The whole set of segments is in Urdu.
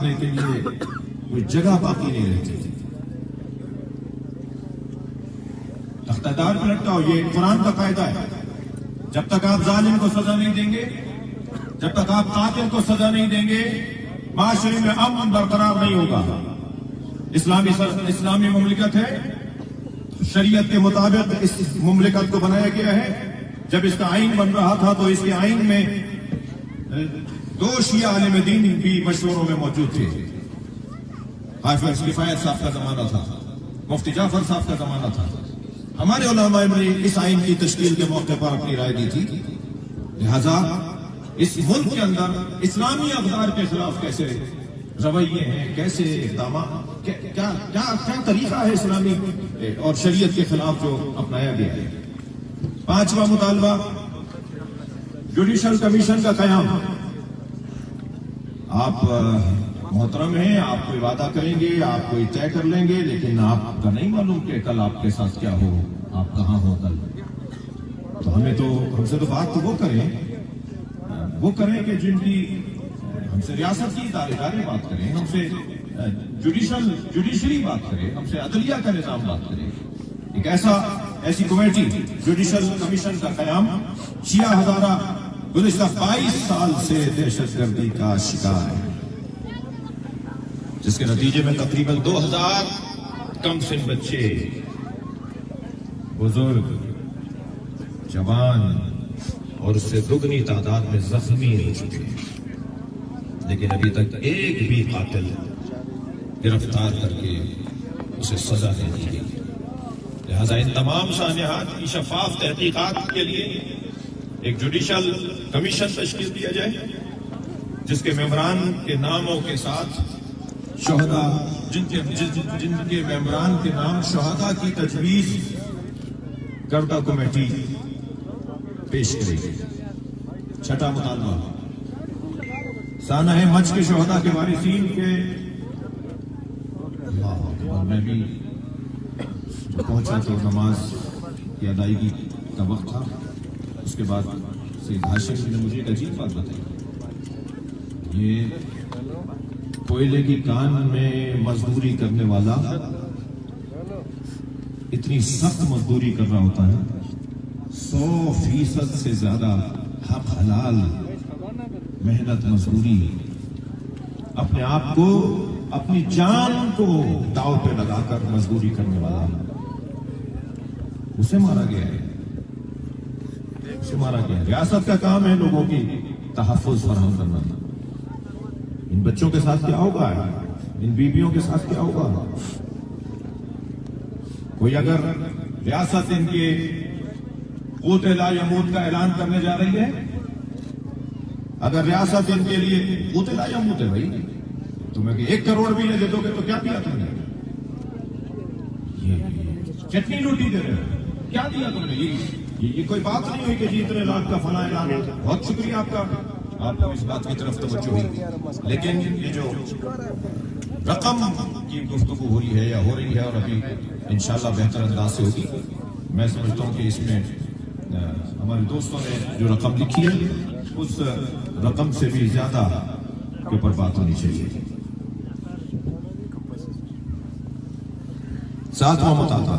کے لیے کوئی جگہ باقی نہیں رہتی تھی. اقتدار پہ لٹکاؤ، یہ قرآن کا قاعدہ ہے. جب تک آپ ظالم کو سزا نہیں دیں گے، جب تک آپ قاتل کو سزا نہیں دیں گے، معاشرے میں امن برقرار نہیں ہوگا. اسلامی مملکت ہے، شریعت کے مطابق اس مملکت کو بنایا گیا ہے. جب اس کا آئین بن رہا تھا تو اس کے آئین میں 2 شیعہ عالم دین بھی مشوروں میں موجود تھے. حافظ کفایت صاحب کا زمانہ تھا، مفتی جعفر صاحب کا زمانہ تھا. ہمارے علماء نے اس آئین کی تشکیل کے موقع پر اپنی رائے دی تھی. لہذا اس ملک کے اندر اسلامی اقدار کے خلاف کیسے رویے ہیں، کیسے اقدامات، کیا طریقہ ہے اسلامی اور شریعت کے خلاف جو اپنایا گیا ہے. 5واں مطالبہ جوڈیشل کمیشن کا قیام. آپ محترم ہیں، آپ کوئی وعدہ کریں گے، آپ کوئی طے کر لیں گے، لیکن آپ کا نہیں معلوم کہ کل آپ کے ساتھ کیا ہو، آپ کہاں ہو کل. تو ہم سے تو بات تو وہ کریں کہ جن کی ہم سے ریاست کی ادارے بات کریں، ہم سے جوڈیشری بات کریں، ہم سے عدلیہ کا نظام بات کریں. ایک ایسی کمیٹی جوڈیشل کمیشن کا قیام. شیعہ ہزارہ گزشتہ 22 سال سے دہشت گردی کا شکار ہے، جس کے نتیجے میں تقریباً 2000 کم سن بچے، بزرگ، جوان اور اس سے دگنی تعداد میں زخمی ہو چکے ہیں. لیکن ابھی تک ایک بھی قاتل گرفتار کر کے اسے سزا نہیں دی گئی. لہذا ان تمام سانحات کی شفاف تحقیقات کے لیے ایک جوڈیشل کمیشن تشکیل دیا جائے، جس کے ممبران کے ناموں کے ساتھ شہداء، جن کے ممبران کے نام شہداء کی تجویز کردہ کمیٹی پیش کرے گی. 6واں مطالبہ سانحہ مچ کے شہداء کے وارثین کے. اللہ اکبر، میں بھی پہنچا تو نماز کی ادائیگی کا وقت تھا. اس کے بعد سید ہاشم نے مجھے ایک عجیب بات بتائی. یہ کوئلے کی کان میں مزدوری کرنے والا اتنی سخت مزدوری کر رہا ہوتا ہے، 100% سے زیادہ حق حلال محنت مزدوری، اپنے آپ کو، اپنی جان کو داؤ پہ لگا کر مزدوری کرنے والا، اسے مارا گیا ہے. ریاست کا کام ہے لوگوں کی تحفظ فراہم کرنا. ان بچوں کے ساتھ کیا ہوگا، ان بیویوں کے ساتھ کیا ہوگا. کوئی اگر ریاست ان کے قوت لا یموت کا اعلان کرنے جا رہی ہے، اگر ریاست ان کے لیے قوت لا یموت ہے، بھائی تمہیں 1 کروڑ بھی دے دو گے تو کیا کیا تم نے؟ چٹنی روٹی دے رہے ہو، کیا دیا تم نے؟ یہ کوئی بات نہیں ہوئی کہ جی اتنے لاکھ کا فلاں اعلان. بہت شکریہ آپ کو اس بات کی طرف توجہ ہوئی. لیکن یہ جو رقم کی گفتگو ہو رہی ہے یا ہو رہی ہے، اور ابھی انشاءاللہ بہتر انداز سے ہوگی، میں سمجھتا ہوں کہ اس میں ہمارے دوستوں نے جو رقم لکھی ہے اس رقم سے بھی زیادہ کے اوپر بات ہونی چاہیے. 7واں مطالبہ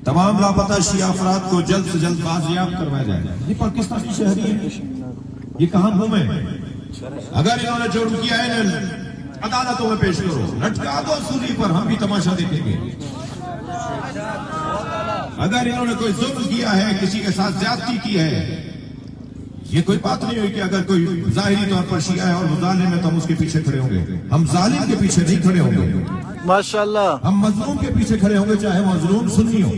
تمام لاپتہ شیعہ افراد کو جلد سے جلد بازیاب کروایا جائے. یہ پاکستانی شہری ہیں، یہ کہاں گھومے؟ اگر انہوں نے جرم کیا ہے عدالتوں میں پیش کرو، لٹکا دو سولی پر، ہم بھی تماشا دیکھیں گے. اگر انہوں نے کوئی ظلم کیا ہے، کسی کے ساتھ زیادتی کی ہے، یہ کوئی بات نہیں ہوئی کہ اگر کوئی ظاہری طور پر شیعہ ہے اور ظالم ہے تو ہم اس کے پیچھے کھڑے ہوں گے. ہم ظالم کے پیچھے نہیں کھڑے ہوں گے ماشاءاللہ. ہم مظلوم کے پیچھے کھڑے ہوں گے، چاہے مظلوم سنی ہو.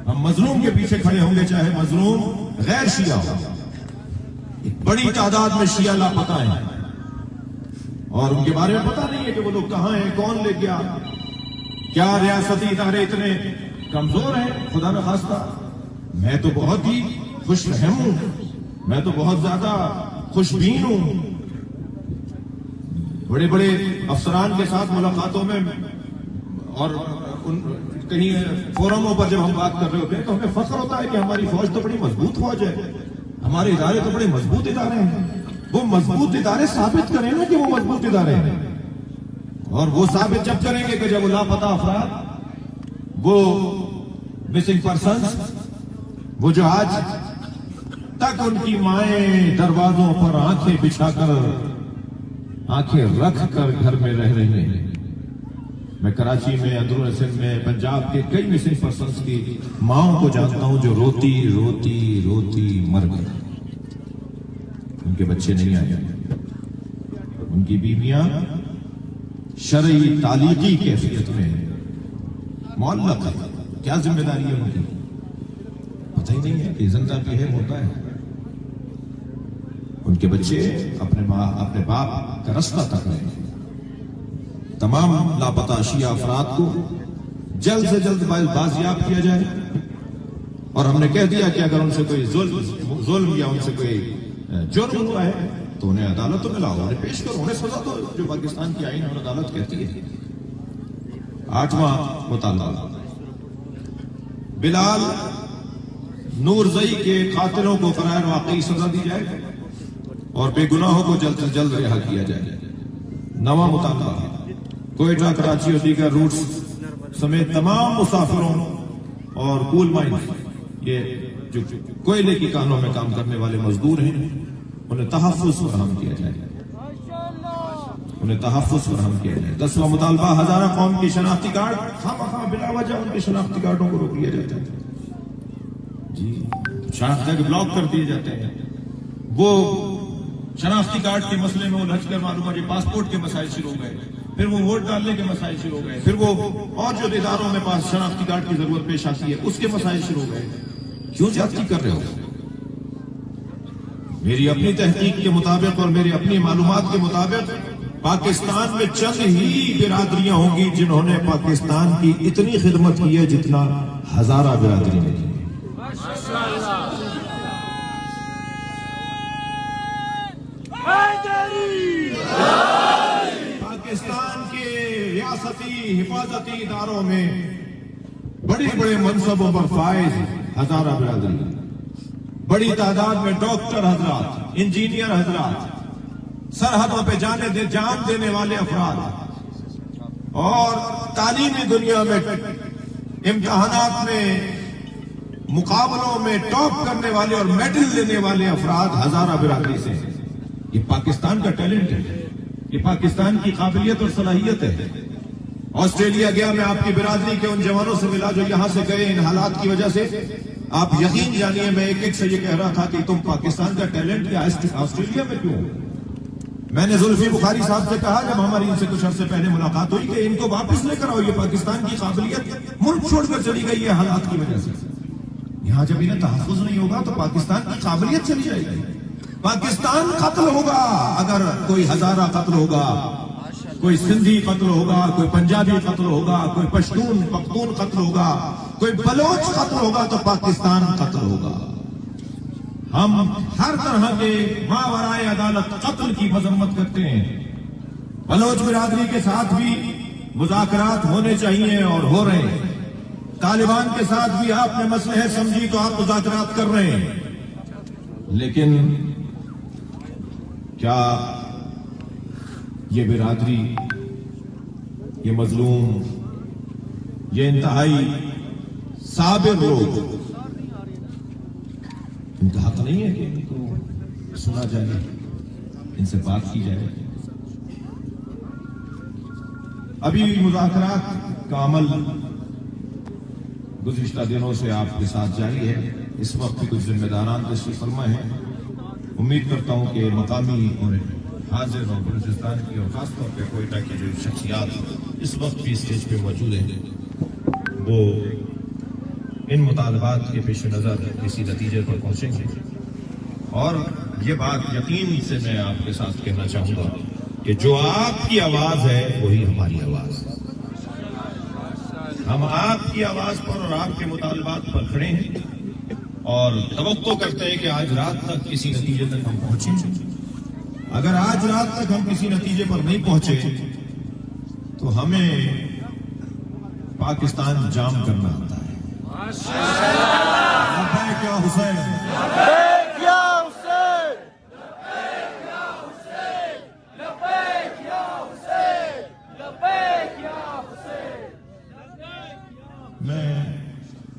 ہم مظلوم کے پیچھے کھڑے ہوں گے چاہے مظلوم غیر شیعہ ہو. ایک بڑی تعداد میں شیعہ لاپتہ ہیں اور ان کے بارے میں پتہ نہیں ہے کہ وہ لوگ کہاں ہیں، کون لے گیا. کیا ریاستی ادارے اتنے کمزور ہیں؟ خدا نہ خواستہ. میں تو بہت ہی خوش فہم ہوں، میں تو بہت زیادہ خوش بین ہوں. بڑے بڑے افسران کے ساتھ ملاقاتوں میں اور کہیں فورموں پر جب ہم بات کر رہے ہوتے ہیں تو ہمیں فخر ہوتا ہے کہ ہماری فوج تو بڑی مضبوط فوج ہے، ہمارے ادارے تو بڑے مضبوط ادارے ہیں. وہ مضبوط ادارے ثابت کریں نا کہ وہ مضبوط ادارے ہیں، اور وہ ثابت جب کریں گے کہ جب وہ لاپتہ افراد، وہ مسنگ پرسنز، وہ جو آج تک ان کی مائیں دروازوں پر آنکھیں بچھا کر، آنکھیں رکھ کر گھر میں رہ رہی ہیں۔ میں کراچی میں، اندرون سندھ میں، پنجاب کے کئی مسنگ پرسنز کی ماؤں کو جانتا ہوں جو روتی روتی روتی مر گئی، ان کے بچے نہیں آئے، ان کی بیویاں شرعی تعلیقی کیفیت میں معلق ہے۔ کیا ذمہ داری ہے ان کی؟ پتہ ہی نہیں ہے کہ زندہ بھی ہے، ہوتا ہے۔ ان کے بچے اپنے ماں، اپنے باپ کا رستہ تک رہے ہیں۔ تمام لاپتہ اشیاء افراد کو جلد سے جلد بازیاب کیا جائے، اور ہم نے کہہ دیا کہ اگر ان سے کوئی ظلم یا ان سے کوئی جرم ہوا ہے تو انہیں عدالتوں میں لاؤ، انہیں پیش کرو، انہیں سزا دو جو پاکستان کی آئین اور عدالت کہتی ہے۔ 8واں مطالبہ، بلال نورزئی کے قاتلوں کو غیر واقعی سزا دی جائے اور بے گناہوں کو جلد سے جلد رہا کیا جائے۔ 9واں مطالبہ، کوئٹہ، کراچی اور دیگر روٹس سمیت تمام مسافروں اور کول مائنز، یہ جو کوئلے کی کانوں میں کام کرنے والے مزدور ہیں، انہیں تحفظ فراہم کیا جائے، انہیں تحفظ فراہم کیا جائے۔ 10واں مطالبہ، ہزارہ قوم کی شناختی کارڈ خواہ بلا وجہ ان کے شناختی کارڈوں کو روک لیا جاتا ہے، جی شناختی کارڈ بلاک کر دیے جاتے ہیں۔ وہ شناختی کارڈ کے مسئلے میں الجھ کر معلوم ہے کہ پاسپورٹ کے مسائل شروع ہو گئے، پھر وہ ووٹ ڈالنے کے مسائل شروع ہو گئے، پھر وہ اور جو اداروں میں پاس شناختی کارڈ کی ضرورت پیش آتی ہے اس کے مسائل شروع ہو گئے۔ کیوں زیادتی کر رہے ہو؟ میری اپنی تحقیق کے مطابق اور میری اپنی معلومات کے مطابق پاکستان میں چند ہی برادریاں ہوں گی جنہوں نے پاکستان کی اتنی خدمت کی ہے جتنا ہزارہ برادری نے کی۔ پاکستان کے ریاستی حفاظتی اداروں میں بڑے بڑے منصبوں پر فائز ہزارہ برادری، بڑی تعداد میں ڈاکٹر حضرات، انجینئر حضرات، سرحدوں پہ جان دینے والے افراد، اور تعلیمی دنیا میں امتحانات میں مقابلوں میں ٹاپ کرنے والے اور میڈل لینے والے افراد ہزارہ برادری سے۔ یہ پاکستان کا ٹیلنٹ ہے، یہ پاکستان کی قابلیت اور صلاحیت ہے۔ آسٹریلیا گیا میں آپ کی برادری کے ان جوانوں سے ملا جو یہاں سے گئے ان حالات کی وجہ سے۔ آپ یقین جانیے میں ایک سے یہ کہہ رہا تھا کہ تم پاکستان کا ٹیلنٹ یا آسٹریلیا میں کیوں؟ میں نے زلفی بخاری صاحب سے کہا جب ہماری ان سے کچھ عرصے پہلے ملاقات ہوئی کہ ان کو واپس لے کر آؤ، یہ پاکستان کی قابلیت ملک چھوڑ کر چلی گئی ہے حالات کی وجہ سے۔ یہاں جب انہیں تحفظ نہیں ہوگا تو پاکستان کی قابلیت چلی جائے گی۔ پاکستان قتل ہوگا اگر کوئی ہزارہ قتل ہوگا، کوئی سندھی قتل ہوگا، کوئی پنجابی قتل ہوگا، کوئی پشتون پختون قتل ہوگا، کوئی بلوچ قتل ہوگا تو پاکستان قتل ہوگا۔ ہم ہر طرح کے ماورائے عدالت قتل کی مذمت کرتے ہیں۔ بلوچ برادری کے ساتھ بھی مذاکرات ہونے چاہیے اور ہو رہے ہیں۔ طالبان کے ساتھ بھی آپ نے مسئلہ سمجھی تو آپ مذاکرات کر رہے ہیں، لیکن کیا یہ برادری، یہ مظلوم، یہ انتہائی صابر لوگ، ان کا حق نہیں ہے کہ ان کو سنا جائے، ان سے بات کی جائے؟ ابھی مذاکرات کا عمل گزشتہ دنوں سے آپ کے ساتھ جاری ہے۔ اس وقت کچھ ذمہ داران تشریف فرما ہیں۔ امید کرتا ہوں کہ مقامی اور حاضر اور بلوچستان کی اور خاص طور پہ کوئٹہ کی جو شخصیات اس وقت بھی اسٹیج پہ موجود ہیں وہ ان مطالبات کے پیش نظر کسی نتیجے پر پہنچیں گے۔ اور یہ بات یقین سے میں آپ کے ساتھ کہنا چاہوں گا کہ جو آپ کی آواز ہے وہی ہماری آواز ہے۔ ہم آپ کی آواز پر اور آپ کے مطالبات پر کھڑے ہیں اور توقع کرتے ہیں کہ آج رات تک کسی نتیجے تک ہم پہنچیں۔ اگر آج رات تک ہم کسی نتیجے پر نہیں پہنچے تو ہمیں پاکستان جام کرنا آتا ہے۔ لبیک یا حسین،